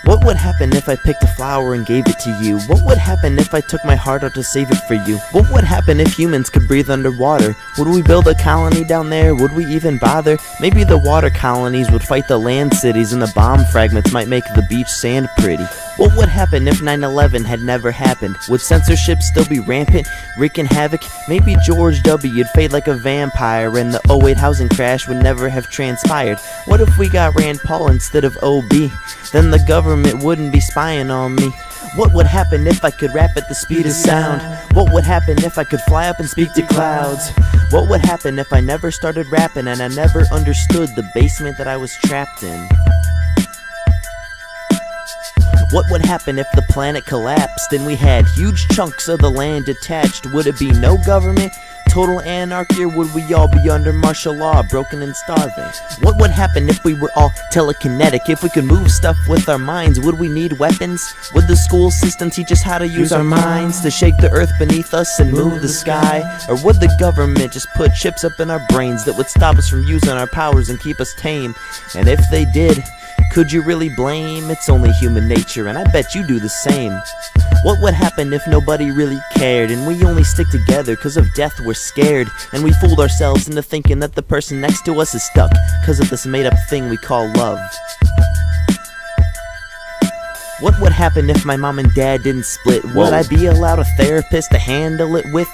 What would happen if I picked a flower and gave it to you? What would happen if I took my heart out to save it for you? What would happen if humans could breathe underwater? Would we build a colony down there? Would we even bother? Maybe the water colonies would fight the land cities and the bomb fragments might make the beach sand pretty. What would happen if 9/11 had never happened? Would censorship still be rampant, wreaking havoc? Maybe George W.'d fade like a vampire and the '08 housing crash would never have transpired. What if we got Rand Paul instead of OB? Then the government wouldn't be spying on me. What would happen if I could rap at the speed of sound? What would happen if I could fly up and speak to clouds? What would happen if I never started rapping and I never understood the basement that I was trapped in? What would happen if the planet collapsed and we had huge chunks of the land detached? Would it be no government, total anarchy, or would we all be under martial law, broken and starving? What would happen if we were all telekinetic? If we could move stuff with our minds, would we need weapons? Would the school system teach us how to use our minds to shake the earth beneath us and move the sky? Or would the government just put chips up in our brains that would stop us from using our powers and keep us tame? And if they did, could you really blame? It's only human nature, and I bet you do the same. What would happen if nobody really cared, and we only stick together cause of death we're scared, and we fooled ourselves into thinking that the person next to us is stuck cause of this made up thing we call love? What would happen if my mom and dad didn't split? Would I be allowed a therapist to handle it with?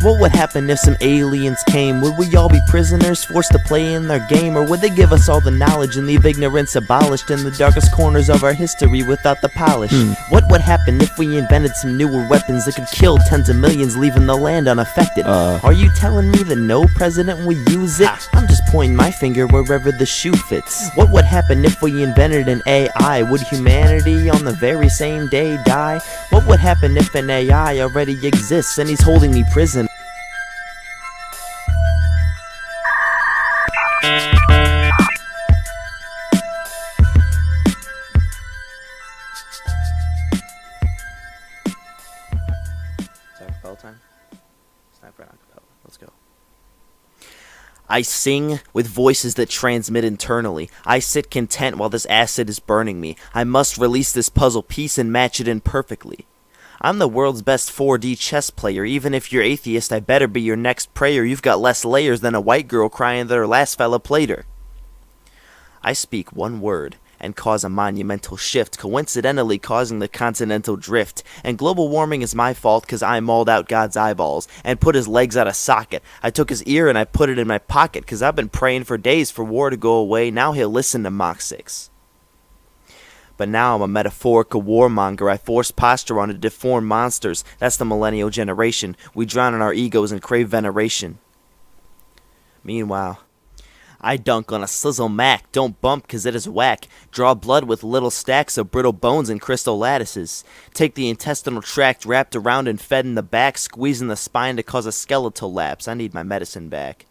What would happen if some aliens came? Would we all be prisoners, forced to play in their game? Or would they give us all the knowledge and leave ignorance abolished in the darkest corners of our history without the polish? What would happen if we invented some newer weapons that could kill tens of millions, leaving the land unaffected? Are you telling me that no president would use it? I'm just pointing my finger wherever the shoe fits. What would happen if we invented an AI? Would humanity on the very same day die? What would happen if an AI already exists and he's holding me prisoner? Time? It's time for an acapella. Let's go. I sing with voices that transmit internally. I sit content while this acid is burning me. I must release this puzzle piece and match it in perfectly. I'm the world's best 4D chess player. Even if you're atheist, I better be your next prayer. You've got less layers than a white girl crying that her last fella played her. I speak one word and cause a monumental shift, coincidentally causing the continental drift. And global warming is my fault cause I mauled out God's eyeballs and put his legs out of socket. I took his ear and I put it in my pocket cause I've been praying for days for war to go away. Now he'll listen to Mach VI. But now I'm a metaphorical warmonger. I force posture onto deformed monsters. That's the millennial generation. We drown in our egos and crave veneration. Meanwhile, I dunk on a sizzle Mac, don't bump cause it is whack. Draw blood with little stacks of brittle bones and crystal lattices. Take the intestinal tract wrapped around and fed in the back, squeezing the spine to cause a skeletal lapse. I need my medicine back.